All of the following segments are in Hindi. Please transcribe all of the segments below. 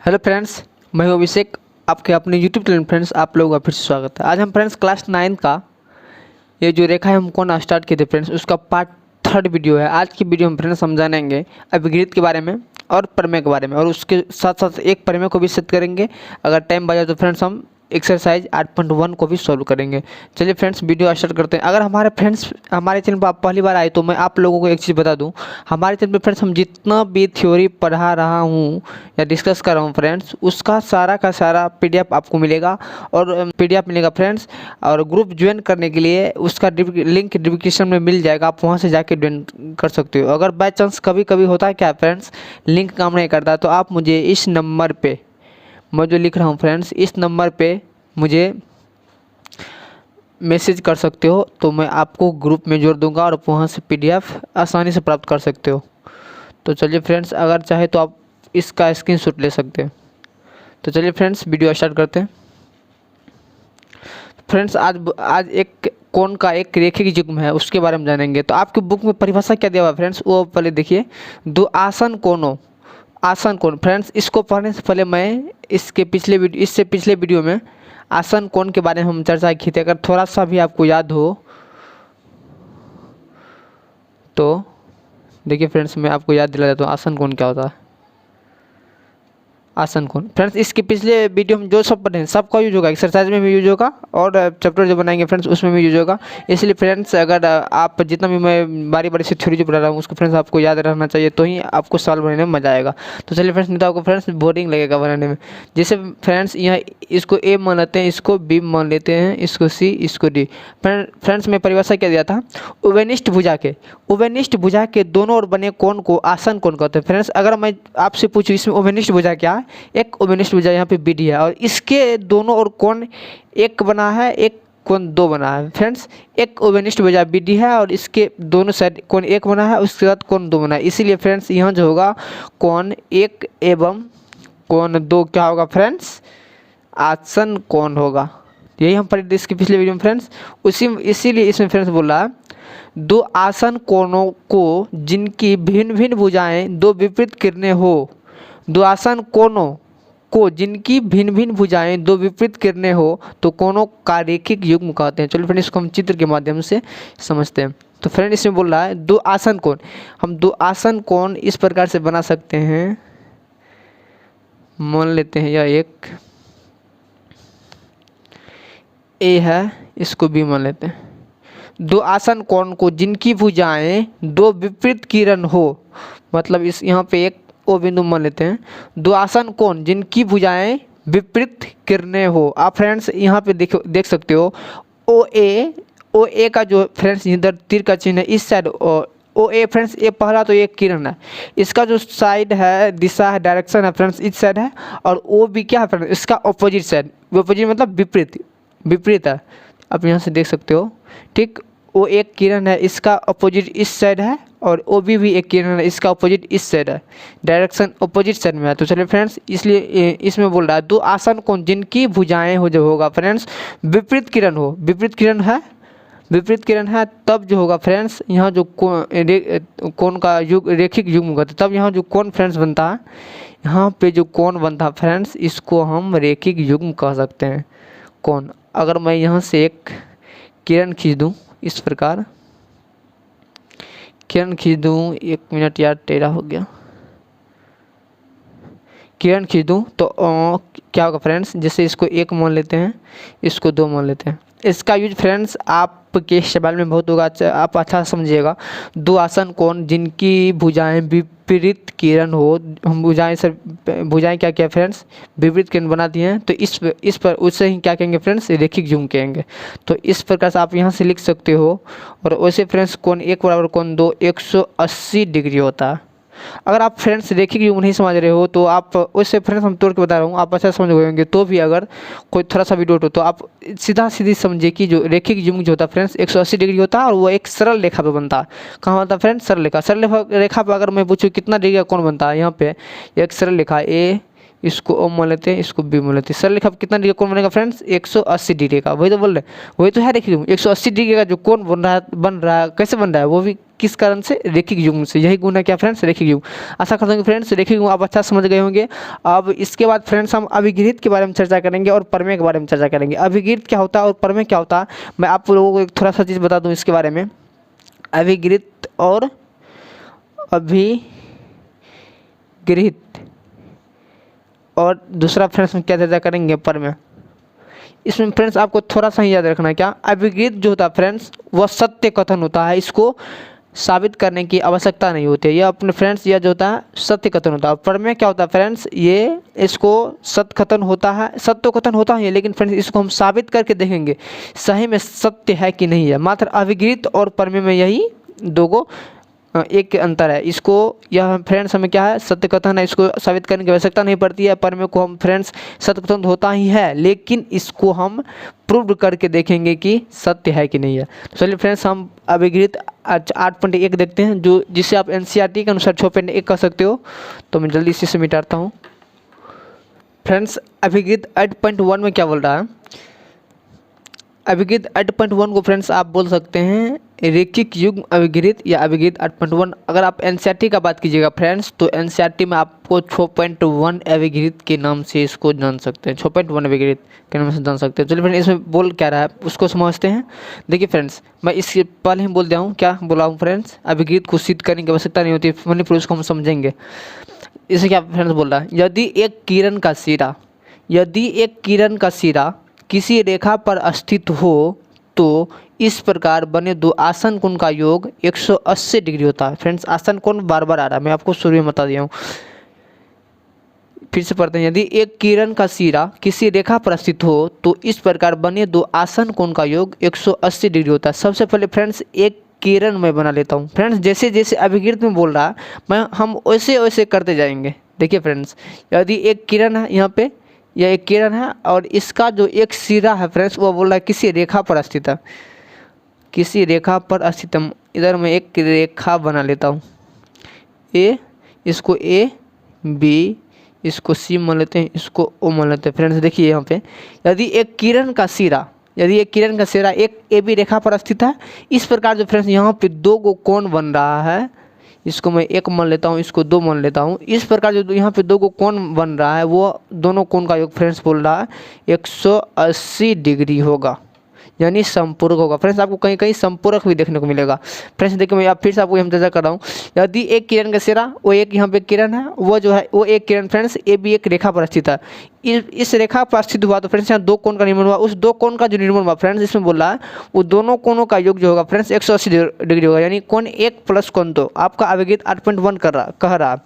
हेलो फ्रेंड्स, मैं हूं अभिषेक। आपके अपने यूट्यूब चैनल फ्रेंड्स आप लोगों का फिर से स्वागत है। आज हम फ्रेंड्स क्लास 9 का ये जो रेखा है हमको ना स्टार्ट किए थे फ्रेंड्स, उसका पार्ट 3 वीडियो है। आज की वीडियो में फ्रेंड्स हम जानेंगे अभिगणित के बारे में और प्रमेय के बारे में, और उसके साथ साथ एक प्रमेय को भी सिद्ध करेंगे। अगर टाइम बचा तो फ्रेंड्स हम एक्सरसाइज 8.1 को भी सॉल्व करेंगे। चलिए फ्रेंड्स वीडियो स्टार्ट करते हैं। अगर हमारे चैनल पर आप पहली बार आए तो मैं आप लोगों को एक चीज़ बता दूं, हमारे चैनल पर फ्रेंड्स हम जितना भी थ्योरी पढ़ा रहा हूं या डिस्कस कर रहा हूं फ्रेंड्स, उसका सारा का सारा पीडीएफ आपको मिलेगा और पीडीएफ मिलेगा फ्रेंड्स। और ग्रुप ज्वाइन करने के लिए उसका लिंक डिस्क्रिप्शन में मिल जाएगा, आप वहां से जाके ज्वाइन कर सकते हो। अगर बाय चांस कभी कभी होता है क्या फ्रेंड्स, लिंक काम नहीं करता, तो आप मुझे इस नंबर पे, मैं जो लिख रहा हूँ फ्रेंड्स, इस नंबर पे मुझे मैसेज कर सकते हो, तो मैं आपको ग्रुप में जोड़ दूंगा और वहाँ से पीडीएफ आसानी से प्राप्त कर सकते हो। तो चलिए फ्रेंड्स, अगर चाहे तो आप इसका स्क्रीनशॉट ले सकते हैं। तो चलिए फ्रेंड्स वीडियो स्टार्ट करते हैं। फ्रेंड्स आज एक कोण का एक रेखिक युग्म है, उसके बारे में जानेंगे। तो आपकी बुक में परिभाषा क्या दिया हुआ है फ्रेंड्स, वो पहले देखिए। दो आसन कोणों, आसन कोण फ्रेंड्स, इसको पढ़ने से पहले मैं इससे पिछले वीडियो में आसन कोण के बारे में हम चर्चा की थी। अगर थोड़ा सा भी आपको याद हो तो देखिए फ्रेंड्स, मैं आपको याद दिला देता हूँ आसन कोण क्या होता है। आसन कोण फ्रेंड्स, इसके पिछले वीडियो में जो सब पढ़े हैं सबका यूज होगा, एक्सरसाइज में भी यूज होगा और चैप्टर जो बनाएंगे फ्रेंड्स उसमें भी यूज होगा। इसलिए फ्रेंड्स अगर आप जितना भी मैं बारी बारी से थ्योरी जो पढ़ा रहा हूँ उसको फ्रेंड्स आपको याद रहना चाहिए, तो ही आपको सॉल्व बनाने में मजा आएगा। तो चलिए फ्रेंड्स, नहीं तो आपको फ्रेंड्स बोरिंग लगेगा बनाने में। जैसे फ्रेंड्स यहाँ इसको ए मान लेते हैं, इसको बी मान लेते हैं, इसको सी, इसको डी। फ्रेंड्स मैं परिभाषा क्या दिया था, उभयनिष्ठ भुजा के दोनों ओर बने कोण को आसन कोण कहते हैं। फ्रेंड्स अगर मैं आपसे पूछूं इसमें उभयनिष्ठ भुजा क्या है, एक उभयनिष्ठ भुजा यहाँ पे बीडी है और इसके दोनों ओर कोण एक बना है, एक कोण दो बना है। फ्रेंड्स एक उभयनिष्ठ भुजा बीडी है और इसके दोनों साइड कोण एक बना है, उसके बाद कोण दो बना है। इसीलिए फ्रेंड्स यहाँ जो होगा कोण एक एवं कोण दो क्या होगा फ्रेंड्स, आसन कोण होगा। यही हम पढ़े इसके पिछले वीडियो में फ्रेंड्स। इसीलिए इसमें फ्रेंड्स बोला है दो आसन कोणों को जिनकी भिन्न भिन्न भुजाएं दो विपरीत किरणें हो, दो आसन कोणों को जिनकी भिन्न भिन्न भुजाएं दो विपरीत किरणें हो तो कोणों का रेखिक युग्म कहते हैं। चलो फ्रेंड इसको हम चित्र के माध्यम से समझते हैं। तो फ्रेंड इसमें बोल रहा है दो आसन कोण, हम दो आसन कोण इस प्रकार से बना सकते हैं। मान लेते हैं यह एक ए है, इसको बी मान लेते हैं। दो आसन कोण को जिनकी भुजाएं दो विपरीत किरण हो, मतलब इस यहाँ पे एक ओ बिंदु मान लेते हैं। दो आसन कोण जिनकी भुजाएं विपरीत किरणें हो। आप फ्रेंड्स यहाँ पे देख सकते हो ओ ए का जो फ्रेंड्स इधर तीर का चिन्ह है इस साइड, ओ ए फ्रेंड्स ये पहला तो एक किरण है, इसका जो साइड है दिशा है डायरेक्शन है फ्रेंड्स इस साइड है, और ओ भी क्या है फ्रेंड्स इसका अपोजिट साइड, अपोजिट मतलब विपरीत है। आप यहाँ से देख सकते हो ठीक, वो एक किरण है इसका अपोजिट इस साइड है और ओ भी एक किरण है इसका अपोजिट इस साइड है, डायरेक्शन अपोजिट साइड में है। तो चलिए फ्रेंड्स इसलिए इसमें बोल रहा है दो आसन कोण जिनकी भुजाएं हो जो होगा फ्रेंड्स विपरीत किरण हो, विपरीत किरण है तब जो होगा फ्रेंड्स यहाँ जो कोण का रेखिक युग्म होगा, तब यहाँ जो कोण फ्रेंड्स बनता है, यहाँ पे जो कोण बनता है फ्रेंड्स इसको हम रेखिक युग्म कह सकते हैं कोण। अगर मैं यहाँ से एक किरण खींच दूँ इस प्रकार, किरण खींच दूँ, एक मिनट यार टेढ़ा हो गया, किरण खींच दूँ तो क्या होगा फ्रेंड्स, जैसे इसको एक मान लेते हैं, इसको दो मान लेते हैं। इसका यूज फ्रेंड्स आपके सवाल में बहुत होगा, आप अच्छा समझिएगा। दो आसन कोण जिनकी भुजाएं विपरीत किरण हो, हम भुजाएं क्या क्या फ्रेंड्स विपरीत किरण बनाती हैं, तो इस पर उससे ही क्या कहेंगे फ्रेंड्स रेखिक युग्म कहेंगे। तो इस प्रकार से आप यहाँ से लिख सकते हो। और वैसे फ्रेंड्स कोण एक बराबर कोण दो 180 डिग्री होता है। अगर आप फ्रेंड्स रेखिक युग्म नहीं समझ रहे हो तो आप उससे फ्रेंड्स हम तोड़ के बता रहा हूँ, आप अच्छा समझ गए। तो भी अगर कोई थोड़ा सा भी डाउट हो तो आप सीधी समझिए कि जो रेखिक युग्म जो होता है फ्रेंड्स 180 डिग्री होता है और वो एक सरल रेखा पे बनता है। कहाँ बनता है फ्रेंड्स, सरल रेखा पे अगर मैं पूछूँ कितना डिग्री का कोण बनता है, यहाँ पे एक सरल रेखा ए, इसको ओ मान लेते हैं, इसको बी मान लेते हैं। सरल रेखा कितना डिग्री का कोण बनेगा फ्रेंड्स 180 डिग्री का, वही तो बोल रहे हैं, वही तो है। देखिए 180 डिग्री का जो कोण बन रहा है कैसे बन रहा है, वो भी किस कारण से? रेखिक युग्म से। यही गुण है क्या फ्रेंड्स? रेखिक युग्म। आशा करता हूँ कि फ्रेंड्स रेखिक युग्म आप अच्छा समझ गए होंगे। अब इसके बाद फ्रेंड्स हम अभिगृहित के बारे में चर्चा करेंगे और प्रमेय के बारे में चर्चा करेंगे। अभिगृहित क्या होता है और प्रमेय क्या होता है, मैं आप लोगों को एक थोड़ा सा चीज़ बता दूँ इसके बारे में। अभिगृहित और अभिगृहित और दूसरा फ्रेंड्स हम क्या चर्चा करेंगे? प्रमेय। इसमें फ्रेंड्स आपको थोड़ा सा ही याद रखना है क्या, अभिगृहित जो होता है फ्रेंड्स वह सत्य कथन होता है, इसको साबित करने की आवश्यकता नहीं होती है। यह अपने फ्रेंड्स यह जो होता है सत्य कथन होता है। प्रमेय क्या होता है फ्रेंड्स? ये इसको सत्य कथन होता है, सत्य कथन होता है लेकिन फ्रेंड्स इसको हम साबित करके देखेंगे सही में सत्य है कि नहीं है। मात्र अभिगृहित और प्रमेय में यही दो को एक अंतर है। इसको यह फ्रेंड्स हमें क्या है? सत्य कथन है, इसको साबित करने की आवश्यकता नहीं पड़ती है। प्रमेय को हम फ्रेंड्स सत्य कथन होता ही है लेकिन इसको हम प्रूव करके देखेंगे कि सत्य है कि नहीं है। तो चलिए फ्रेंड्स हम अभिगृहित 8.1 देखते हैं, जो जिसे आप एनसीईआरटी के अनुसार 6.1 कर सकते हो। तो मैं जल्दी से मिटाता हूँ। फ्रेंड्स अभिगृहित 8.1 में क्या बोल रहा है? अभिगृहित 8.1 को फ्रेंड्स आप बोल सकते हैं रेखिक युग्म अभिगृहित या अभिगृहित 8.1। अगर आप एनसीईआरटी का बात कीजिएगा फ्रेंड्स तो एनसीईआरटी में आपको 6.1 अभिगृहित के नाम से इसको जान सकते हैं, 6.1 अभिगृहित के नाम से जान सकते हैं। चलिए फ्रेंड्स इसमें बोल क्या रहा है उसको समझते हैं। देखिए फ्रेंड्स मैं इसके पहले ही बोल दिया हूँ, क्या बोला हूँ फ्रेंड्स? अभिगृहित को सिद्ध करने की आवश्यकता नहीं होती, मनी प्रूफ को हम समझेंगे। इसे क्या फ्रेंड्स बोल रहा है? यदि एक किरण का सिरा किसी रेखा पर स्थित हो तो इस प्रकार बने दो आसन कोण का योग 180 डिग्री होता है। फ्रेंड्स आसन कोण बार बार आ रहा है, मैं आपको शुरू में बता दिया हूँ, फिर से पढ़ते हैं। यदि एक किरण का सिरा किसी रेखा पर स्थित हो तो इस प्रकार बने दो आसन कोण का योग 180 डिग्री होता है। सबसे पहले फ्रेंड्स एक किरण मैं बना लेता हूँ। फ्रेंड्स जैसे जैसे अभिगृहित में बोल रहा है हम वैसे वैसे करते जाएंगे। देखिए फ्रेंड्स यदि एक किरण है, यहाँ पे यह एक किरण है और इसका जो एक सिरा है फ्रेंड्स वो बोल रहा है किसी रेखा पर स्थित है, किसी रेखा पर स्थित है। इधर मैं एक रेखा बना लेता हूँ, ए, इसको ए, बी, इसको सी मान लेते हैं, इसको ओ मान लेते हैं। फ्रेंड्स देखिए यहाँ पे यदि एक किरण का सिरा एक ए बी रेखा पर स्थित है, इस प्रकार जो फ्रेंड्स यहाँ पे दो गो कोण बन रहा है, इसको मैं एक मान लेता हूँ, इसको दो मान लेता हूँ। इस प्रकार जो यहाँ पे दो को कोण बन रहा है वो दोनों कोण का योग फ्रेंड्स बोल रहा है 180 डिग्री होगा, यानी संपूरक होगा। फ्रेंड्स आपको कहीं कहीं संपूरक भी देखने को मिलेगा। फ्रेंड्स देखिए मैं फिर से आपको हम चर्चा कर रहा हूँ। यदि एक किरण का सिरा वो एक यहाँ पे किरण है, वो जो है वो एक किरण फ्रेंड्स ए बी एक रेखा पर स्थित है, इस रेखा पर स्थित हुआ तो फ्रेंड्स यहाँ दो कोण का निर्माण हुआ। उस दो कोण का जो निर्माण हुआ फ्रेंड्स इसमें बोल रहा है वो दोनों कोणों का योग जो होगा फ्रेंड्स 180 डिग्री होगा, यानी कोण 1 प्लस कोण 2। आपका अभिगृहित 8.1 कह रहा।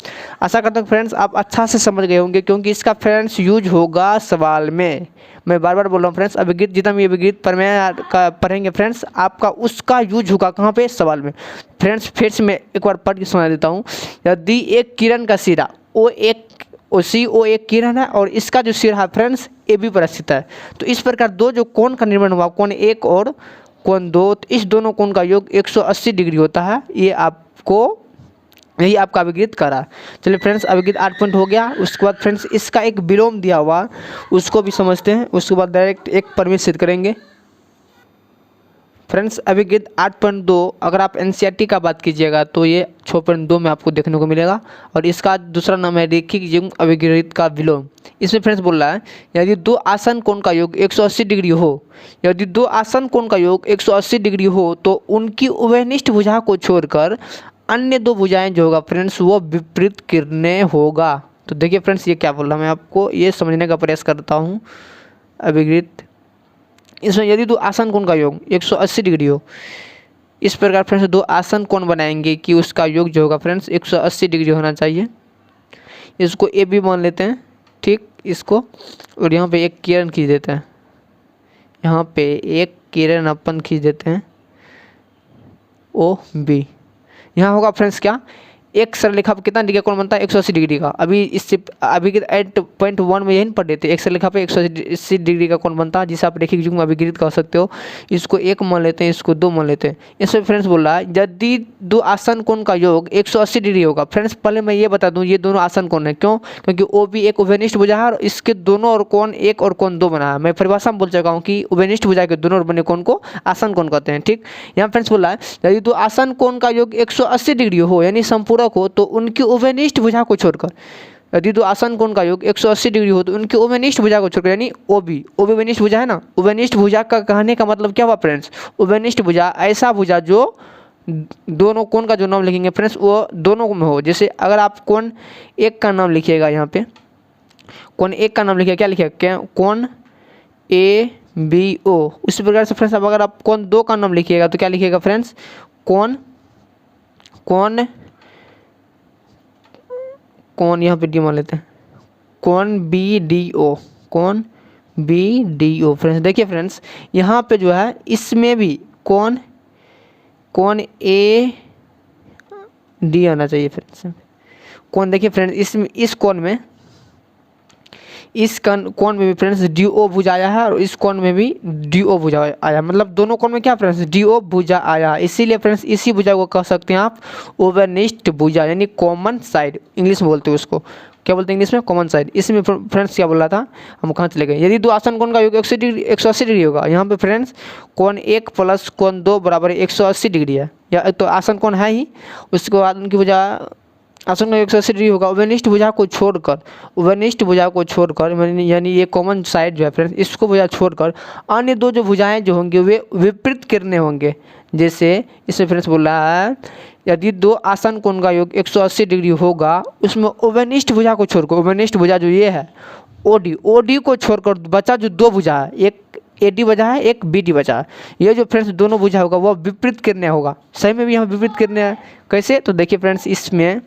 आशा करता हूँ फ्रेंड्स आप अच्छा से समझ गए होंगे क्योंकि इसका फ्रेंड्स यूज होगा सवाल में। मैं बार बार बोल रहा हूँ फ्रेंड्स अभिगृहित जितना भी अभिगृहित प्रमेय का पढ़ेंगे फ्रेंड्स आपका उसका यूज होगा कहाँ पे? सवाल में। फ्रेंड्स फिर से मैं एक बार पढ़ के सुना देता हूँ। यदि एक किरण का सिरा वो एक किरण है और इसका जो सिरा है फ्रेंड्स ए बी पर स्थित है, तो इस प्रकार दो जो कोण का निर्माण हुआ कोण 1 और कोण 2, तो इस दोनों कोण का योग 180 डिग्री होता है। यही आपका अभिगृहित करा। चलिए फ्रेंड्स अभिगृहित 8 हो गया। उसके बाद फ्रेंड्स इसका एक विलोम दिया हुआ उसको भी समझते हैं, उसके बाद डायरेक्ट एक प्रमेय सिद्ध करेंगे। फ्रेंड्स अभिगृहित 8.2 अगर आप एनसीईआरटी का बात कीजिएगा तो ये 6.2 में आपको देखने को मिलेगा और इसका दूसरा नाम है रेखिक युग्म अभिगृहित का विलोम। इसमें फ्रेंड्स बोल रहा है यदि दो आसन कोण का योग 180 डिग्री हो, तो उनकी उभयनिष्ठ भुजा को छोड़कर अन्य दो भुजाएं जो होगा फ्रेंड्स वो विपरीत किरणें होगा। तो देखिए फ्रेंड्स ये क्या बोल रहा है, मैं आपको ये समझने का प्रयास करता हूँ। अभिगृहित इसमें यदि दो आसन कोण का योग 180 डिग्री हो, इस प्रकार फ्रेंड्स दो आसन कोण बनाएंगे कि उसका योग जो होगा फ्रेंड्स 180 डिग्री होना चाहिए। इसको ए बी मान लेते हैं, ठीक, इसको, और यहाँ पे एक किरण खींच देते हैं, यहाँ पे एक किरण अपन खींच देते हैं ओ बी। यहाँ होगा फ्रेंड्स क्या एक सरलरेखा पे कितना डिग्री का कोण बनता है 180 डिग्री का। अभी इससे अभी के 8.1 में यही पढ़ देते, एक सरलरेखा पे 180 डिग्री का कोण बनता है, जिसे आप रेखिक युग्म में अभिकृत कर सकते हो। इसको 1 मान लेते हैं, इसको 2 मान लेते हैं। इसमें फ्रेंड्स बोल रहा है यदि दो आसन कोण का योग 180 डिग्री होगा। फ्रेंड्स पहले मैं ये बता दूं ये दोनों आसन कोण है, क्यों? क्योंकि ओ भी एक उभयनिष्ठ भुजा है और इसके दोनों और कोण 1 और कोण 2 बना है। मैं परिभाषा में बोल चुका हूँ कि उभयनिष्ठ भुजा के दोनों ओर बने कोण को आसन कोण कहते हैं। ठीक, यहाँ फ्रेंड्स बोल रहा है यदि दो आसन कोण का योग 180 डिग्री हो यानी संपूरक हो तो उनकी उभयनिष्ठ भुजा को छोड़कर, यदि दो आसन कोण का योग 180 डिग्री हो तो उनकी उभयनिष्ठ भुजा को छोड़कर, यानी ओबी उभयनिष्ठ भुजा है ना। उभयनिष्ठ भुजा का कहने का मतलब क्या हुआ फ्रेंड्स? उभयनिष्ठ भुजा ऐसा भुजा जो दोनों कोण का जो नाम लिखेंगे फ्रेंड्स वो दोनों में हो। जैसे अगर आप कोण 1 का नाम लिखिएगा, यहाँ पे कोण 1 का नाम लिखिएगा, क्या लिखिएगा? कोण ABO। उसी प्रकार से फ्रेंड्स अब अगर आप कोण 2 का नाम लिखिएगा तो क्या लिखिएगा फ्रेंड्स? कोण यहाँ पे डी मान लेते हैं, कोण BDO, कोण BDO। फ्रेंड्स देखिए फ्रेंड्स यहाँ पे जो है इसमें भी कोण AD आना चाहिए फ्रेंड्स। कोण देखिए फ्रेंड्स इसमें इस कोण में कोण में भी फ्रेंड्स DO भुजा आया है और इस कोण में भी DO भुजा आया, मतलब दोनों कोण में क्या फ्रेंड्स DO भुजा आया। इसीलिए फ्रेंड्स इसी भुजा को कह सकते हैं आप उभयनिष्ठ भुजा, यानी कॉमन साइड इंग्लिश में बोलते हैं उसको। क्या बोलते हैं इंग्लिश में? Common side. इसमें फ्रेंड्स क्या बोल रहा था, हम कहाँ चले गए? यदि दो आसन कोण का योग 180 डिग्री होगा, यहाँ पे फ्रेंड्स कोण 1 प्लस कोण 2 बराबर 180 डिग्री है, या तो आसन कोण है ही, उसके बाद उनकी भुजा आसन का 180 डिग्री होगा। उभयनिष्ठ भुजा को छोड़कर, उभयनिष्ठ भुजा को छोड़कर यानी ये कॉमन साइड जो है फ्रेंड्स इसको भुजा छोड़कर अन्य दो जो भुजाएं जो होंगे वे विपरीत किरणें होंगे। जैसे इसमें फ्रेंड्स बोल रहा है यदि दो आसन कोण का योग 180 डिग्री होगा उसमें उभयनिष्ठ भुजा को छोड़कर, उभयनिष्ठ भुजा जो ये है OD को छोड़कर बचा जो दो भुजा है, एक AD बचा है एक BD बचा है, ये जो फ्रेंड्स दोनों भुजा होगा वह विपरीत किरणें होगा। सही में भी यहाँ विपरीत किरणें है। कैसे? तो देखिए फ्रेंड्स इसमें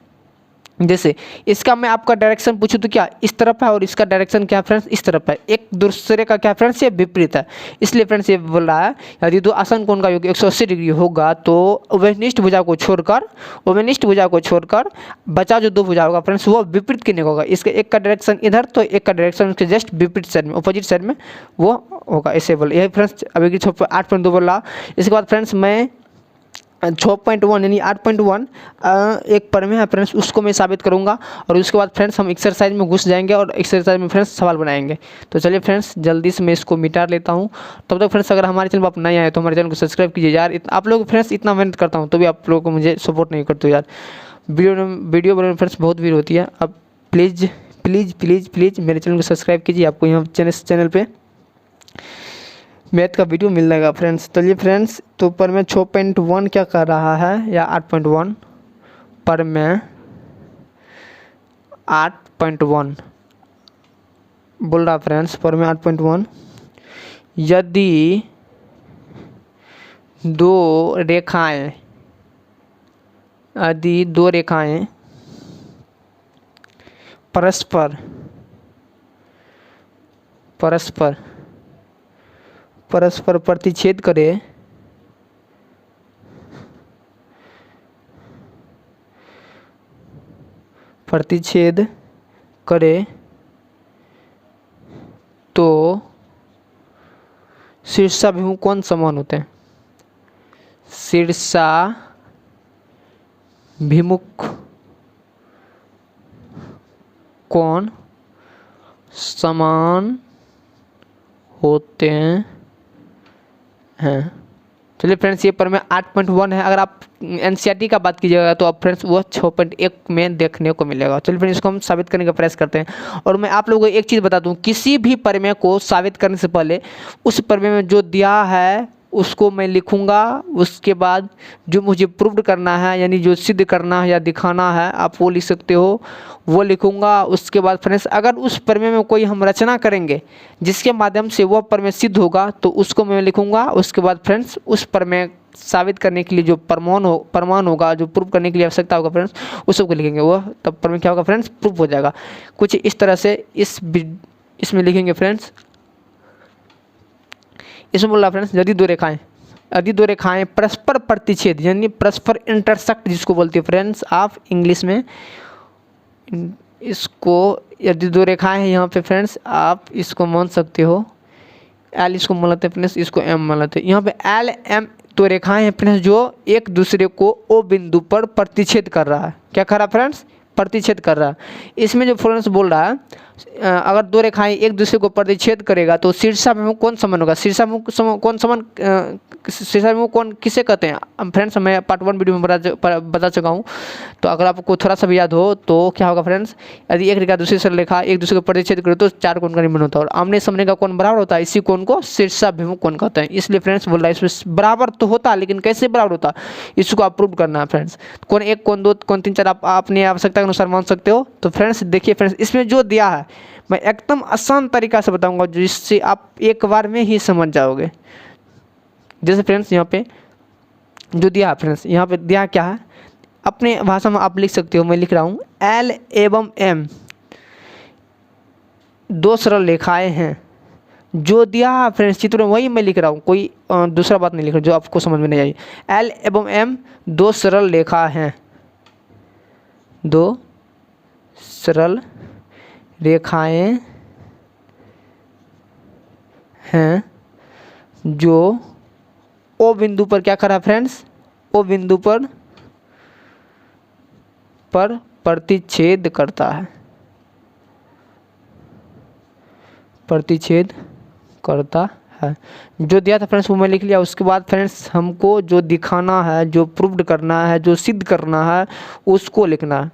जैसे इसका मैं आपका डायरेक्शन पूछूं तो क्या इस तरफ है और इसका डायरेक्शन क्या फ्रेंड्स इस तरफ है, एक दूसरे का क्या फ्रेंड्स ये विपरीत है। इसलिए फ्रेंड्स ये बोल रहा है यदि दो आसन कोण का योग 180 डिग्री होगा तो उभयनिष्ठ भुजा को छोड़कर बचा जो दो भुजा होगा फ्रेंड्स वो विपरीत किरणें होगा। इसके एक का डायरेक्शन इधर तो एक का डायरेक्शन उसके जस्ट विपरीत साइड में, अपोजिट साइड में वो होगा। ऐसे बोल यही फ्रेंड्स अभी 8.2 बोल रहा। इसके बाद फ्रेंड्स मैं 6.1 यानी 8.1 एक प्रमेय है फ्रेंड्स उसको मैं साबित करूंगा और उसके बाद फ्रेंड्स हम एक्सरसाइज में घुस जाएंगे और एक्सरसाइज में फ्रेंड्स सवाल बनाएंगे। तो चलिए फ्रेंड्स जल्दी से मैं इसको मिटा लेता हूं। तब तक फ्रेंड्स अगर हमारे चैनल पर आप नए आए तो हमारे चैनल को सब्सक्राइब कीजिए यार। आप लोग फ्रेंड्स इतना मेहनत करता हूँ तो भी आप लोगों को मुझे सपोर्ट नहीं करते यार। वीडियो बनाने में फ्रेंड्स बहुत भीड़ होती है। अब प्लीज़ प्लीज़ प्लीज़ प्लीज़ मेरे चैनल को सब्सक्राइब कीजिए, आपको यहाँ चैनल पर मैथ का वीडियो मिल जाएगा फ्रेंड्स। चलिए फ्रेंड्स तो पर मैं 6.1 क्या कर रहा है या 8.1 पर मैं 8.1 बोल रहा फ्रेंड्स पर मैं 8.1 यदि दो रेखाएं परस्पर प्रतिच्छेद करे तो शीर्षाभिमुख कोण समान होते हैं। शीर्षाभिमुख कोण समान होते हैं। चलिए फ्रेंड्स ये पर में 8.1 है। अगर आप NCERT का बात कीजिएगा तो आप फ्रेंड्स वो 6.1 में देखने को मिलेगा। चलिए फ्रेंड्स इसको हम साबित करने का प्रयास करते हैं। और मैं आप लोगों को एक चीज़ बता दूं, किसी भी प्रमेय को साबित करने से पहले उस प्रमेय में जो दिया है उसको मैं लिखूंगा, उसके बाद जो मुझे प्रूव करना है यानी जो सिद्ध करना है या दिखाना है आप वो लिख सकते हो, वो लिखूंगा। उसके बाद फ्रेंड्स अगर उस प्रमेय में कोई हम रचना करेंगे जिसके माध्यम से वह प्रमेय सिद्ध होगा तो उसको मैं लिखूंगा। उसके बाद फ्रेंड्स उस प्रमेय साबित करने के लिए जो प्रमाण होगा, जो प्रूव करने के लिए आवश्यकता होगा फ्रेंड्स उस सबको लिखेंगे, वह तब प्रमेय क्या होगा फ्रेंड्स प्रूव हो जाएगा। कुछ इस तरह से इसमें लिखेंगे फ्रेंड्स। इसमें बोल रहा फ्रेंड्स यदि दो रेखाएं यदि दो रेखाएं परस्पर प्रतिच्छेद यानी परस्पर इंटरसेक्ट जिसको बोलते हैं फ्रेंड्स आप इंग्लिश में, इसको यदि दो रेखाएं हैं यहाँ पे फ्रेंड्स आप इसको मान सकते हो एल, इसको मान लेते हैं फ्रेंड्स, इसको एम मान लेते हैं। यहाँ पे एल एम दो रेखाएं हैं फ्रेंड्स जो एक दूसरे को ओ बिंदु पर प्रतिच्छेद कर रहा है। क्या कर रहा है फ्रेंड्स? प्रतिच्छेद कर रहा है। इसमें जो फ्रेंड्स बोल रहा है अगर दो रेखाएं एक दूसरे को प्रतिच्छेद करेगा तो शीर्षाभिमुख कौन समान होगा? शीर्षाभिमुख कौन समान, शीर्षाभिमुख कौन किसे कहते हैं फ्रेंड्स? मैं पार्ट 1 वीडियो में बता चुका हूँ, तो अगर आपको थोड़ा सा भी याद हो तो क्या होगा फ्रेंड्स, यदि एक रेखा दूसरी सरल रेखा एक दूसरे को प्रतिच्छेद करे तो चार कोण का निर्माण होता है और आमने सामने का कोण बराबर होता है। इसी कोण को शीर्षाभिमुख कोण कहते हैं। इसलिए फ्रेंड्स बोल रहा है इसमें बराबर तो होता है लेकिन कैसे बराबर होता है इसको आप प्रूव करना है फ्रेंड्स। कोण 1 कोण 2 कोण 3 4 आप अपनी आवश्यकता के अनुसार मान सकते हो। तो फ्रेंड्स देखिए फ्रेंड्स इसमें जो दिया है मैं एकदम आसान तरीका से बताऊंगा जिससे आप एक बार में ही समझ जाओगे। जैसे फ्रेंड्स यहाँ पे जो दिया है फ्रेंड्स, यहाँ पे दिया क्या है अपने भाषा में आप लिख सकते हो, मैं लिख रहा हूँ एल एवं एम दो सरल रेखाएं हैं। जो दिया है फ्रेंड्स चित्र में वही मैं लिख रहा हूँ, कोई दूसरा बात नहीं लिख रहा जो आपको समझ में नहीं आई। एल एवं एम दो सरल रेखा हैं, दो सरल रेखाएं हैं जो ओ बिंदु पर क्या करा फ्रेंड्स, ओ बिंदु पर प्रतिच्छेद करता है, प्रतिच्छेद करता है। जो दिया था फ्रेंड्स वो मैं लिख लिया। उसके बाद फ्रेंड्स हमको जो दिखाना है, जो प्रूव्ड करना है, जो सिद्ध करना है उसको लिखना है,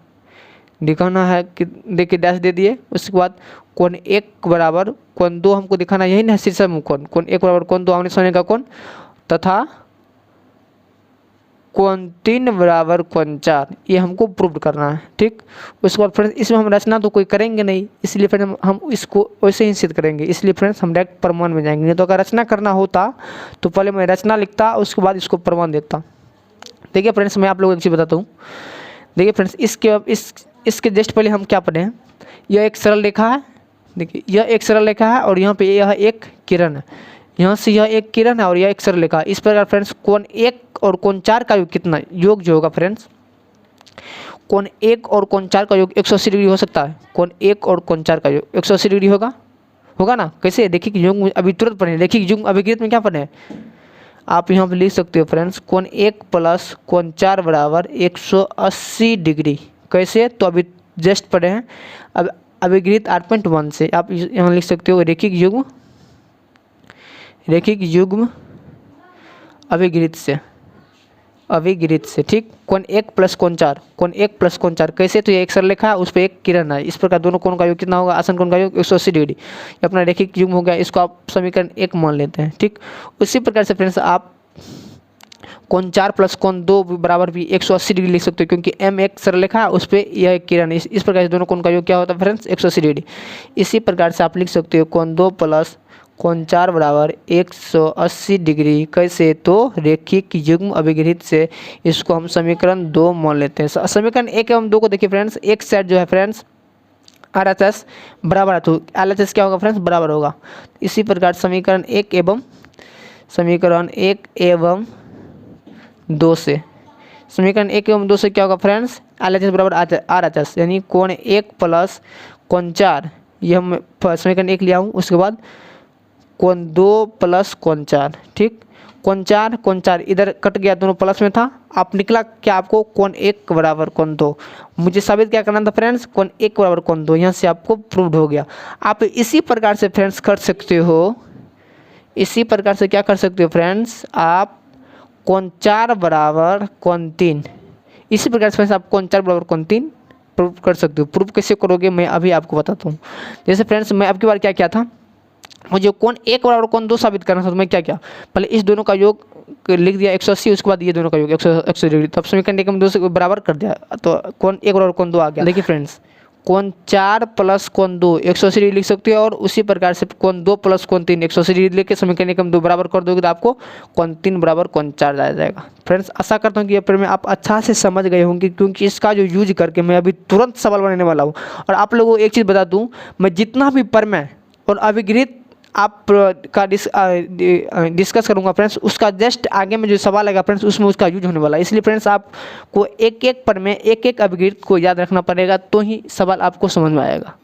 दिखाना है कि देखिए डैश दे दिए। उसके बाद कोण 1 बराबर कोण 2 हमको दिखाना यही ना शीर्षाभिमुख कोण, कोण 1 बराबर कोण 2 आमने सामने का कोण तथा कोण 3 बराबर कोण 4 ये हमको प्रूव करना है। ठीक, उसके बाद फ्रेंड्स इसमें हम रचना तो कोई करेंगे नहीं, इसलिए फ्रेंड्स हम इसको वैसे ही सिद्ध करेंगे। इसलिए फ्रेंड्स हम डायरेक्ट प्रमाण में जाएंगे। तो अगर रचना करना होता तो पहले मैं रचना लिखता उसके बाद इसको प्रमाण देता। देखिए फ्रेंड्स मैं आप लोगों को एक चीज़ बताता हूँ। देखिए फ्रेंड्स इसके जस्ट पहले हम क्या पढ़े हैं, यह एक सरल रेखा है। देखिए यह एक सरल रेखा है और यहाँ पे यह एक किरण है, यहाँ से यह एक किरण है और यह एक सरल रेखा। इस प्रकार फ्रेंड्स कोण 1 और कोण 4 का योग कितना योग जो होगा फ्रेंड्स, कोण 1 और कोण 4 का योग 180 डिग्री हो सकता है। कोण 1 और कोण 4 का योग 180 डिग्री होगा ना। कैसे देखिए कि योग अभी तुरंत पढ़े, देखिए योग अभिकृत में क्या पढ़े आप यहाँ पे लिख सकते हो फ्रेंड्स कोण 1 प्लस कोण 4 बराबर 180 डिग्री। कैसे तो अभी जस्ट पढ़े हैं। अब अभिकृत 8.1 से आप यहाँ लिख सकते हो रैखिक युग्म अभिकृत से ठीक। कोण 1 प्लस कोण 4, कोण 1 प्लस कोण 4 कैसे तो ये एक सरल रेखा है उस पर एक किरण है। इस प्रकार दोनों कोण का योग कितना होगा, आसन कोण का योग 180 डिग्री। ये अपना रैखिक युग्म हो गया, इसको आप समीकरण 1 मान लेते हैं। ठीक, उसी प्रकार से फ्रेंड्स आप कोण 4 प्लस कोण 2 बराबर भी 180 डिग्री लिख सकते हो क्योंकि एम एक सरल रेखा है उस पर यह एक किरण है। इस प्रकार से दोनों कोण का योग क्या होता है फ्रेंड्स 180 डिग्री। इसी प्रकार से आप लिख सकते हो कोण 2 प्लस कोण 4 बराबर 180 डिग्री। कैसे तो रैखिक युग्म अभिकृत से इसको हम समीकरण 2 मान लेते हैं। समीकरण 1 एवं 2 को देखिए फ्रेंड्स एक साइड जो है फ्रेंड्स RHS बराबर है तो LHS क्या होगा फ्रेंड्स बराबर होगा। इसी प्रकार समीकरण 1 एवं 2 से समीकरण 1 एवं 2 से क्या होगा फ्रेंड्स LHS बराबर RHS यानी कोण 1 प्लस कोण 4 ये हम समीकरण 1 लिया हूँ। उसके बाद कोण 2 प्लस कोण 4 ठीक। कोण 4 इधर कट गया, दोनों प्लस में था, आप निकला क्या आपको कोण 1 बराबर कोण 2। मुझे साबित क्या करना था फ्रेंड्स कोण 1 बराबर कोण 2, यहाँ से आपको प्रूव्ड हो गया। आप इसी प्रकार से फ्रेंड्स कर सकते हो, इसी प्रकार से क्या कर सकते हो फ्रेंड्स आप कोण 4 बराबर कोण 3 इसी प्रकार से फ्रेंड्स आप कोण 4 बराबर कोण 3 प्रूव कर सकते हो। प्रूव कैसे करोगे मैं अभी आपको बताता हूँ। जैसे फ्रेंड्स मैं अब की बार क्या किया था, मुझे कोण 1 बराबर कोण 2 साबित करना था तो मैं क्या किया पहले इस दोनों का योग लिख दिया 180, उसके बाद ये दोनों का योग 180 डिग्री, तब समीकरण 1 में 2 से बराबर कर दिया तो कोण 1 बराबर कोण 2 आ गया। देखिए फ्रेंड्स कोण 4 प्लस कोण 2 180 डिग्री लिख सकते हो और उसी प्रकार से कोण 2 प्लस कोण 3 180 डिग्री लेके समीकरण 1 में 2 बराबर कर दोगे तो आपको कोण 3 बराबर कोण 4 आ जाएगा। फ्रेंड्स आशा करता हूँ कि ये में आप अच्छा से समझ गए होंगे क्योंकि इसका जो यूज करके मैं अभी तुरंत सवाल बनाने वाला हूँ। और आप लोगों को एक चीज़ बता दूँ, मैं जितना भी प्रमेय और अभिकृत आप का डिस्कस करूँगा फ्रेंड्स, उसका जस्ट आगे में जो सवाल आएगा फ्रेंड्स उसमें उसका यूज होने वाला है। इसलिए फ्रेंड्स आपको एक एक पर में एक एक अभिगित को याद रखना पड़ेगा, तो ही सवाल आपको समझ में आएगा।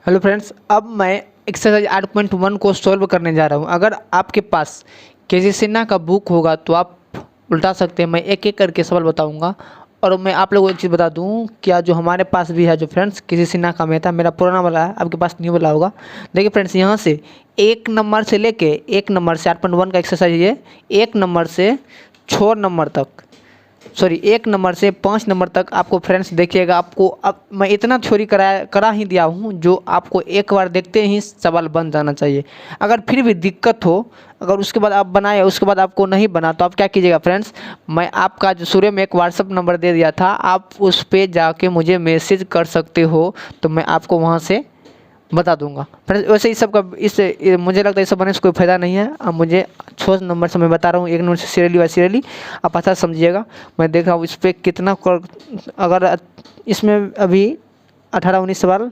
हेलो फ्रेंड्स, अब मैं एक्सरसाइज 8.1 को सॉल्व करने जा रहा हूँ। अगर आपके पास केसी सिन्हा का बुक होगा तो आप उल्टा सकते हैं, मैं एक एक करके सवाल बताऊँगा। और मैं आप लोगों को एक चीज़ बता दूं, क्या जो हमारे पास भी है जो फ्रेंड्स केसी सिन्हा का मैं था, मेरा पुराना वाला है, आपके पास न्यू वाला होगा। देखिए फ्रेंड्स, यहाँ से 1 नंबर से लेके 1 नंबर से 8.1 का एक्सरसाइज है, 1 नंबर से 6 नंबर तक, सॉरी 1 नंबर से 5 नंबर तक आपको फ्रेंड्स देखिएगा। आपको अब मैं इतना थ्योरी करा ही दिया हूँ जो आपको एक बार देखते ही सवाल बन जाना चाहिए। अगर फिर भी दिक्कत हो, अगर उसके बाद आप बनाए उसके बाद आपको नहीं बना, तो आप क्या कीजिएगा फ्रेंड्स, मैं आपका जो शुरू में एक व्हाट्सअप नंबर दे दिया था, आप उस पर जाके मुझे मैसेज कर सकते हो, तो मैं आपको वहाँ से बता दूंगा फ्रेंड्स। वैसे इस सब का मुझे लगता है इस सब बनने से कोई फ़ायदा नहीं है। अब मुझे 6 नंबर से मैं बता रहा हूँ, 1 नंबर से सीरियली व सीरियली आप अच्छा समझिएगा। मैं देख रहा हूँ इस पर कितना अगर इसमें अभी 18-19 सवाल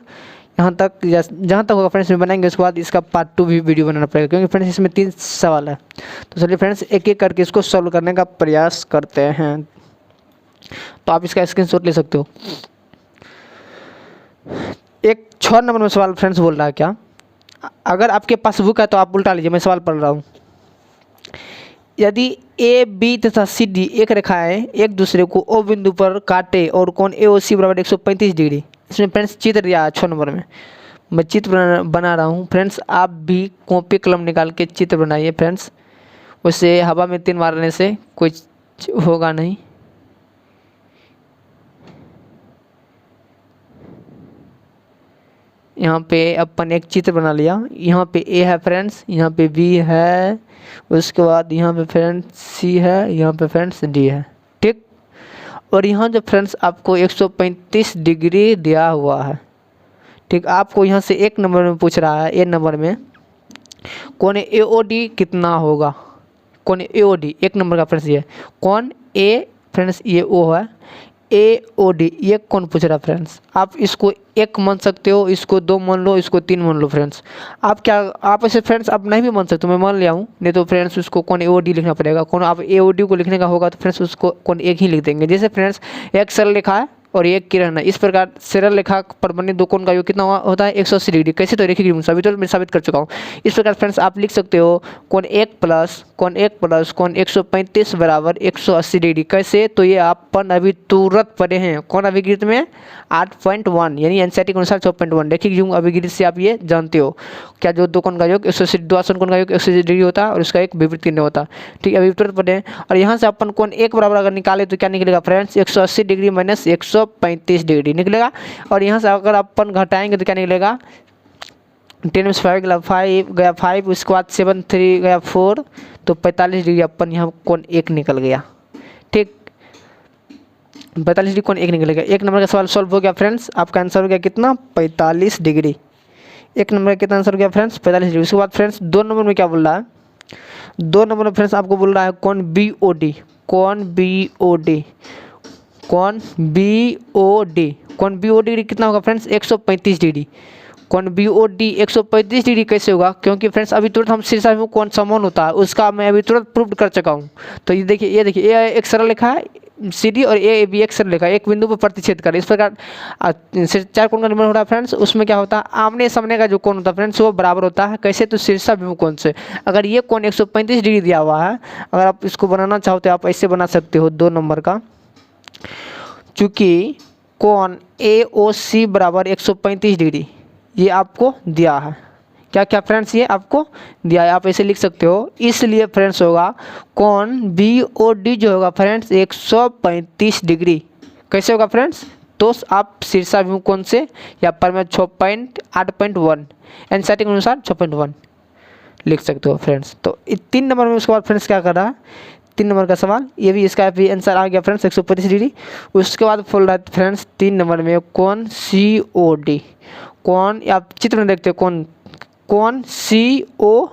यहाँ तक जहाँ तक होगा फ्रेंड्स में बनाएंगे, उसके बाद इसका पार्ट 2 भी वीडियो बनाना पड़ेगा, क्योंकि फ्रेंड्स इसमें 3 सवाल है। तो चलिए फ्रेंड्स एक एक करके इसको सॉल्व करने का प्रयास करते हैं। तो आप इसका स्क्रीनशॉट ले सकते हो। एक 6 नंबर में सवाल फ्रेंड्स बोल रहा है क्या, अगर आपके पास बुक है तो आप उल्टा लीजिए, मैं सवाल पढ़ रहा हूँ। यदि ए बी तथा सी डी एक रेखाएं एक दूसरे को ओ बिंदु पर काटे और कोण ए ओ सी बराबर 135 डिग्री, इसमें फ्रेंड्स चित्र दिया है 6 नंबर में, मैं चित्र बना रहा हूँ फ्रेंड्स। आप भी कॉपी कलम निकाल के चित्र बनाइए फ्रेंड्स, उससे हवा में 3 मारने से कुछ होगा नहीं। यहाँ पे अपन एक चित्र बना लिया, यहाँ पे ए है फ्रेंड्स, यहाँ पे बी है, उसके बाद यहाँ पे फ्रेंड्स सी है, यहाँ पे फ्रेंड्स डी है, ठीक। और यहाँ जो फ्रेंड्स आपको 135 डिग्री दिया हुआ है, ठीक। आपको यहाँ से 1 नंबर में पूछ रहा है, ए नंबर में कौन ए ओ डी कितना होगा, कौन ए ओ डी 1 नंबर का फ्रेंड्स ये कौन ए फ्रेंड्स ये ओ है, ए ओ डी ये कौन पूछ रहा है फ्रेंड्स। आप इसको 1 मान सकते हो, इसको 2 मान लो, इसको 3 मान लो फ्रेंड्स। आप ऐसे फ्रेंड्स आप नहीं भी मान सकते, मैं मान लिया हूँ, नहीं तो फ्रेंड्स उसको कौन ए ओ डी लिखना पड़ेगा। कौन आप ए ओ डी को लिखने का होगा तो फ्रेंड्स उसको कौन एक ही लिख देंगे। जैसे फ्रेंड्स एक सरल लिखा है और एक किरण है, इस प्रकार सरल रेखा पर बने दो कोण का योग कितना होता है 180 डिग्री। कैसे, तो रेखीय द्विमुख अभी तो मैं साबित कर चुका हूँ। इस प्रकार फ्रेंड्स आप लिख सकते हो कोण 1 प्लस कोण 135 बराबर 180 डिग्री। कैसे, तो ये अपन अभी तुरंत पढ़े हैं कौन अभिगित में 8.1 यानी एनसीईआरटी के अनुसार 6.1 रेखीय द्विमुख अभिगित से आप ये जानते हो क्या, जो दो कोण का योग 180 दो आसन कोण का योग 180 डिग्री होता है और उसका एक विपरीत किरण होता है, ठीक है। अभी तुरंत पढ़े हैं। और यहाँ से अपन कोण 1 बराबर अगर निकाले तो क्या निकलेगा फ्रेंड्स 180 डिग्री माइनस 135 डिग्री निकलेगा। और यहाँ से अगर अपन घटाएंगे तो क्या निकलेगा 10 में 5 गया 5, उसके बाद 7 3 गया 4, तो 45 डिग्री अपन यहाँ कोण 1 निकल गया, ठीक। 45 डिग्री कोण 1 निकल गया। 1 नंबर का सवाल सॉल्व हो गया फ्रेंड्स। आपका आंसर हो गया कितना 45 डिग्री। 1 नंबर का कितना आंसर हो गया फ्रेंड्स 45 डिग्री। उसके बाद फ्रेंड्स 2 नंबर में क्या बोल रहा है, 2 नंबर में फ्रेंड्स आपको बोल रहा है कोण बी ओ डी, कोण बी ओ डी, कोण बी ओ डी, कोण बी ओ डी कितना होगा फ्रेंड्स 135 डिग्री। कोण बी ओ डी 135 डिग्री कैसे होगा, क्योंकि फ्रेंड्स अभी तुरंत हम शीर्षा में कौन समान होता है उसका मैं अभी तुरंत प्रूव कर चुका हूँ। तो ये देखिए ए एक सरल रेखा है सी डी और ए बी एक सरल रेखा एक बिंदु पर प्रतिच्छेद कर, इस प्रकार 4 कोण का निर्माण हो रहा है फ्रेंड्स। उसमें क्या होता है आमने सामने का जो कोण होता है फ्रेंड्स वो बराबर होता है। कैसे, तो शीर्षाभिमुख कोण से। अगर ये कोण 135 डिग्री दिया हुआ है, अगर आप इसको बनाना चाहो तो आप ऐसे बना सकते हो 2 नंबर का, चूँकि कोण ए ओ सी बराबर 135 डिग्री ये आपको दिया है। क्या क्या फ्रेंड्स ये आपको दिया है, आप ऐसे लिख सकते हो। इसलिए फ्रेंड्स होगा कोण बी ओ डी जो होगा फ्रेंड्स 135 डिग्री। कैसे होगा फ्रेंड्स, तो आप शीर्षाभिमुख कोण से या पर में 8.1 एनसीईआरटी के अनुसार 6.1 लिख सकते हो फ्रेंड्स। तो 3 नंबर में उसके बाद फ्रेंड्स क्या कर रहा है 3 नंबर का सवाल, ये भी इसका भी आंसर आ गया फ्रेंड्स 135 डिग्री। उसके बाद बोल रहा है फ्रेंड्स 3 नंबर में कोण सी ओ डी, कोण आप चित्र में देखते हो कोण सी ओ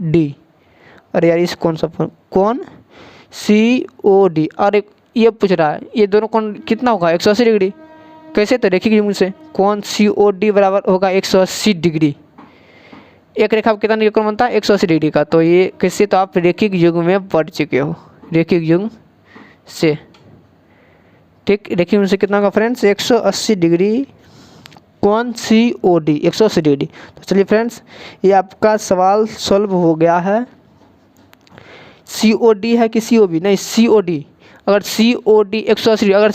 डी, अरे यार इस कौन सा कोण सी ओ डी, और ये पूछ रहा है ये दोनों कोण कितना होगा 180 डिग्री। कैसे, तो रेखिक युग्म से कौन COD बराबर होगा 180 डिग्री। एक रेखा कितना डिग्री कोण बनता है 180 डिग्री का। तो ये कैसे, तो आप रेखिक युग्म में पढ़ चुके हो, रेखिक युग्म से। ठीक, रेखिक युग्म से कितना होगा फ्रेंड्स 180 डिग्री कौन COD 180 डिग्री। तो चलिए फ्रेंड्स ये आपका सवाल सॉल्व हो गया है। COD है कि COB, नहीं COD। अगर COD 180 डिग्री, अगर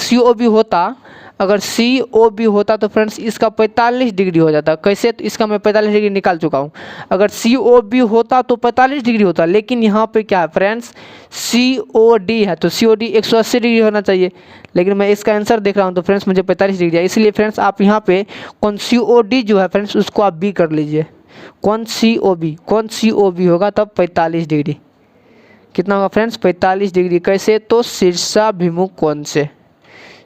COB होता तो फ्रेंड्स इसका 45 डिग्री हो जाता। कैसे, तो इसका मैं 45 डिग्री निकाल चुका हूँ। अगर COB होता तो 45 डिग्री होता, लेकिन यहाँ पे क्या है फ्रेंड्स COD है, तो COD 180 डिग्री होना चाहिए, लेकिन मैं इसका आंसर देख रहा हूँ तो फ्रेंड्स मुझे 45 डिग्री है। इसलिए फ्रेंड्स आप यहाँ पे कौन COD जो है फ्रेंड्स उसको आप B कर लीजिए। कौन COB होगा तब 45 डिग्री। कितना होगा फ्रेंड्स 45 डिग्री। कैसे, तो शीर्षाभिमुख कोण से,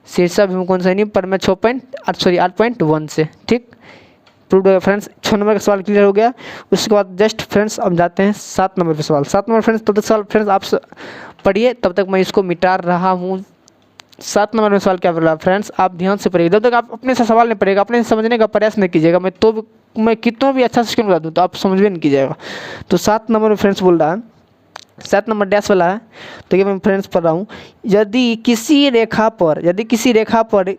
शीर्षाभिमुख कोण से नहीं पर मैं 8.1 से। ठीक, प्रूव हो गया फ्रेंड्स। 6 नंबर का सवाल क्लियर हो गया। उसके बाद जस्ट फ्रेंड्स अब जाते हैं 7 नंबर पे सवाल। 7 नंबर फ्रेंड्स तब तक सवाल फ्रेंड्स आप पढ़िए, तब तक मैं इसको मिटा रहा हूँ। 7 नंबर में सवाल क्या बोल रहा है फ्रेंड्स, आप ध्यान से पढ़िए। जब तक आप अपने से सवाल नहीं पढ़ेगा, अपने से समझने का प्रयास नहीं कीजिएगा, मैं कितना भी अच्छा से क्यों बता दूँ तो आप समझ भी नहीं कीजिएगा। तो 7 नंबर में फ्रेंड्स बोल रहा है, 7 नंबर डैश वाला है, तो ये मैं फ्रेंड्स पढ़ रहा हूँ। यदि किसी रेखा पर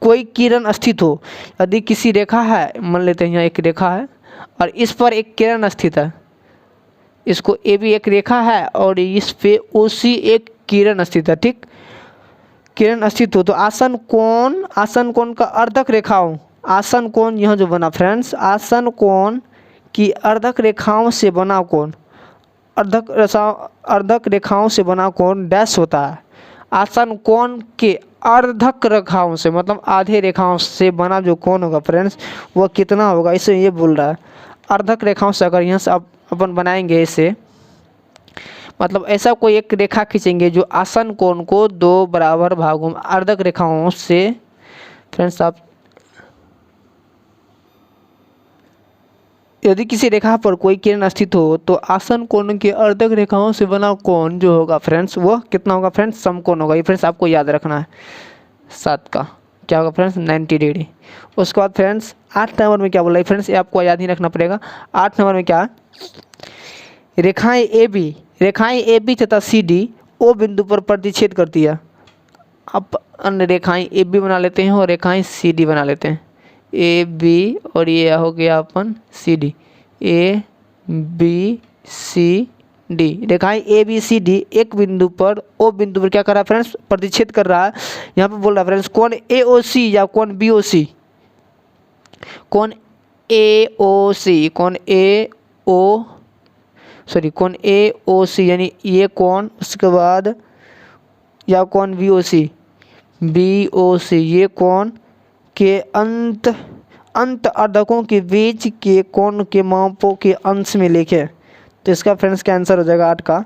कोई किरण स्थित हो, यदि किसी रेखा है, मान लेते हैं यहाँ एक रेखा है और इस पर एक किरण स्थित है, इसको AB एक रेखा है और इस पे OC एक किरण स्थित है। ठीक, किरण स्थित हो तो आसन कोण का अर्धक रेखाओं, आसन कोण यह जो बना फ्रेंड्स, आसन कोण की अर्धक रेखाओं से बना कोण, अर्धक रेखाओं से बना कोण डैश होता है। आसन कोण के अर्धक रेखाओं से मतलब आधे रेखाओं से बना जो कोण होगा फ्रेंड्स वो कितना होगा, इसे ये बोल रहा है। अर्धक रेखाओं से अगर यहाँ से आप अपन बनाएंगे इसे, मतलब ऐसा कोई एक रेखा खींचेंगे जो आसन कोण को 2 बराबर भागों में अर्धक रेखाओं से फ्रेंड्स आप, यदि किसी रेखा पर कोई किरण स्थित हो तो आसन कोण के अर्धक रेखाओं से बना कोण जो होगा फ्रेंड्स वो कितना होगा फ्रेंड्स समकोण होगा। ये फ्रेंड्स आपको याद रखना है। 7 का क्या होगा फ्रेंड्स 90 डिग्री। उसके बाद फ्रेंड्स 8 नंबर में क्या बोला है फ्रेंड्स, ये आपको याद ही रखना पड़ेगा। 8 नंबर में क्या, रेखाएं AB तथा CD O बिंदु पर प्रतिच्छेद करती है। अब अन्य रेखाएं AB बना लेते हैं और रेखाएं CD बना लेते हैं। AB और ये हो गया अपन CD, ABCD। रेखाएं ABCD एक बिंदु पर O बिंदु पर क्या कर रहा है फ्रेंड्स प्रतिच्छेद कर रहा है। यहाँ पे बोल रहा है फ्रेंड्स कौन AOC या कौन BOC, कौन AOC यानी ये कौन, उसके बाद या कौन BOC ये कौन के अंत अर्धकों के बीच के कोण के मापों के अंश में लिखे। तो इसका फ्रेंड्स क्या आंसर हो जाएगा 8 का।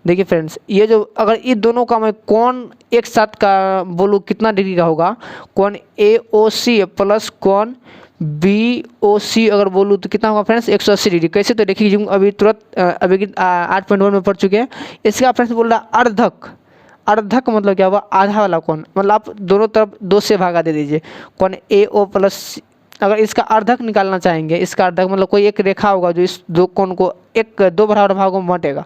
देखिए फ्रेंड्स ये जो अगर इन दोनों का मैं कोण एक साथ का बोलूँ कितना डिग्री का होगा, कोण AOC प्लस कोण BOC अगर बोलूँ तो कितना होगा फ्रेंड्स 180 डिग्री। कैसे, तो देखिए अभी तुरंत 8.1 में पढ़ चुके हैं। इसका फ्रेंड्स बोल रहा अर्धक मतलब क्या हुआ आधा वाला कोण, मतलब आप दोनों तरफ 2 से भागा दे दीजिए। कोण AO प्लस अगर इसका अर्धक निकालना चाहेंगे, इसका अर्धक मतलब कोई एक रेखा होगा जो इस 2 कोण को 2 बराबर भागों में बांटेगा।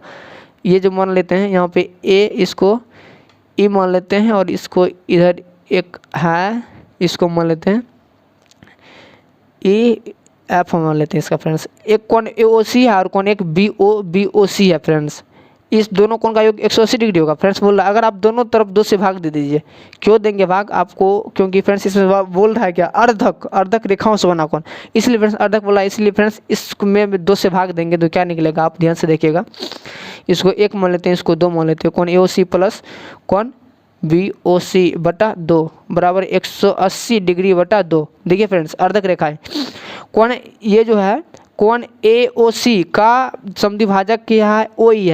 ये जो मान लेते हैं यहाँ पे A, इसको E मान लेते हैं और इसको इधर एक है, इसको मान लेते हैं EF मान लेते हैं इसका फ्रेंड्स। एक कोण AOC है और कोण एक BOC है फ्रेंड्स। इस दोनों कोण का योग 180 डिग्री होगा फ्रेंड्स। बोल रहा है अगर आप दोनों तरफ 2 से भाग दे दीजिए। क्यों देंगे भाग आपको, क्योंकि फ्रेंड्स इसमें बोल रहा है क्या अर्धक रेखाओं से बना कोण, इसलिए फ्रेंड्स अर्धक बोला, इसलिए फ्रेंड्स इसमें 2 से भाग देंगे तो क्या निकलेगा आप ध्यान से देखिएगा। इसको 1 मान लेते हैं, इसको 2 मान लेते हैं। कोण AOC प्लस कोण BOC बटा 2 बराबर 180 डिग्री बटा 2। देखिए फ्रेंड्स अर्धक रेखा है। कोण ये जो है कोण AOC का समद्विभाजक क्या है OE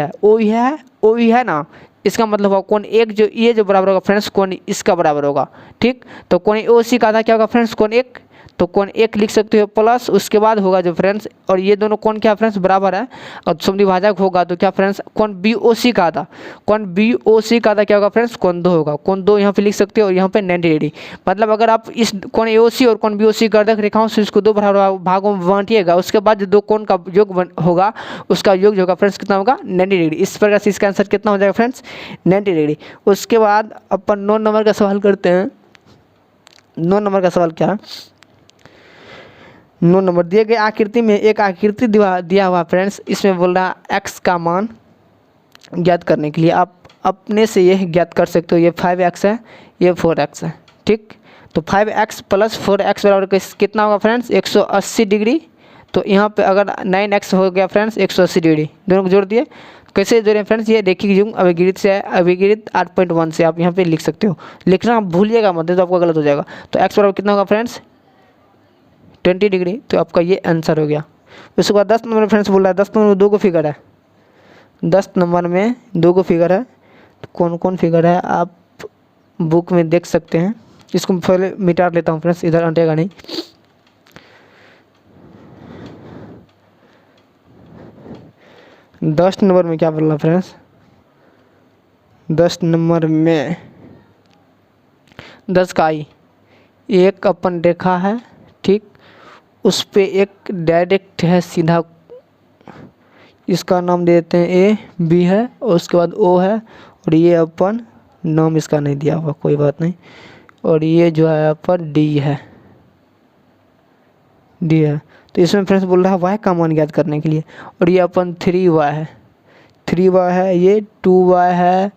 है ना, इसका मतलब होगा कोण एक जो ये जो बराबर होगा फ्रेंड्स कोण इसका बराबर होगा। ठीक, तो कोण AOC का आधा क्या होगा फ्रेंड्स कोण 1, तो कोण एक लिख सकते हो प्लस उसके बाद होगा जो फ्रेंड्स, और ये दोनों कोण क्या फ्रेंड्स बराबर है और समद्विभाजक होगा तो क्या फ्रेंड्स कोण BOC का था, कोण BOC का था क्या होगा फ्रेंड्स कोण 2 होगा। कोण 2 यहाँ पे लिख सकते हो और यहाँ पे 90 डिग्री। मतलब अगर आप इस कोण AOC और कोण BOC कर्दक रेखाओं से इसको 2 बराबर भागों में बांटिएगा, उसके बाद जो 2 कोण का योग होगा उसका योग जो होगा फ्रेंड्स कितना होगा 90 डिग्री। इस प्रकार से इसका आंसर कितना हो जाएगा फ्रेंड्स 90 डिग्री। उसके बाद अपन 9 नंबर का सवाल करते हैं। 9 नंबर का सवाल क्या है, 9 नंबर दिए गए आकृति में एक आकृति दिया हुआ फ्रेंड्स, इसमें बोल रहा है x का मान ज्ञात करने के लिए आप अपने से यह ज्ञात कर सकते हो। ये 5x है, ये 4x है, ठीक। तो 5x प्लस 4x बराबर कितना होगा फ्रेंड्स 180 डिग्री। तो यहाँ पे अगर 9x हो गया फ्रेंड्स 180 डिग्री, दोनों को जोड़ दिए। कैसे जोड़ें फ्रेंड्स, ये रेखिक युग्म अभिगिरित से है, अभिगिरित 8.1 से आप यहाँ पे लिख सकते हो। लिखना आप भूलिएगा मत, तो आपका गलत हो जाएगा। तो x बराबर कितना होगा फ्रेंड्स 20 डिग्री। तो आपका ये आंसर हो गया। उसके बाद 10 नंबर में फ्रेंड्स बोल रहा है 10 नंबर में 2 को फिगर है, 10 नंबर में 2 को फिगर है। तो कौन कौन फिगर है आप बुक में देख सकते हैं। इसको मैं पहले मिटा लेता हूँ फ्रेंड्स, इधर अंटेगा नहीं। दस नंबर में क्या बोल रहा फ्रेंड्स, 10 नंबर में 10 का आई एक अपन रेखा है, ठीक। उस पे एक डायरेक्ट है सीधा, इसका नाम दे देते हैं A, B है और उसके बाद O है, और ये अपन नाम इसका नहीं दिया हुआ, कोई बात नहीं। और ये जो है अपन D है, D है। तो इसमें फ्रेंड्स बोल रहा है y का मान ज्ञात करने के लिए, और ये अपन 3y है, 3y है, ये 2y है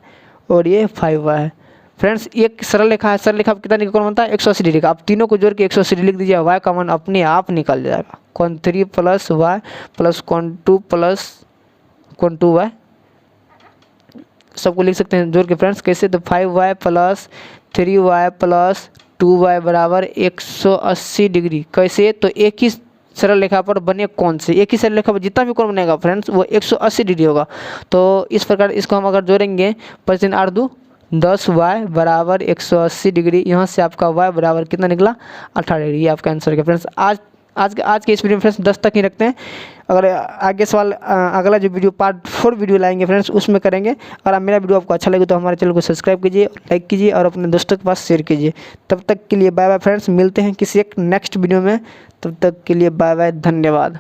और ये 5y है। फ्रेंड्स एक सरल रेखा है, सरल रेखा कितना निकल बनता है 180 डिग्री का। आप तीनों को जोड़ के 180 डिग्री लिख दीजिए, y का मान अपने आप निकल जाएगा। कोण 3 प्लस y प्लस कोण 2 प्लस कोण 2y, सबको लिख सकते हैं जोड़ के फ्रेंड्स। कैसे, तो 5y plus 3y plus 2y बराबर 180 डिग्री। कैसे, तो एक ही सरल रेखा पर बने कोण से, एक ही सरल रेखा पर जितना भी कोण बनेगा फ्रेंड्स वो 180 डिग्री होगा। तो इस प्रकार इसको हम अगर जोड़ेंगे 5 × 8 = 10y बराबर 180 डिग्री। यहाँ से आपका y बराबर कितना निकला 18 डिग्री। ये आपका आंसर है फ्रेंड्स। आज के इस वीडियो में फ्रेंड्स 10 तक ही रखते हैं। अगर आगे सवाल अगला जो वीडियो पार्ट 4 वीडियो लाएंगे फ्रेंड्स उसमें करेंगे। अगर मेरा वीडियो आपको अच्छा लगे तो हमारे चैनल को सब्सक्राइब कीजिए, लाइक कीजिए और अपने दोस्तों के पास शेयर कीजिए। तब तक के लिए बाय बाय फ्रेंड्स, मिलते हैं किसी एक नेक्स्ट वीडियो में। तब तक के लिए बाय बाय, धन्यवाद।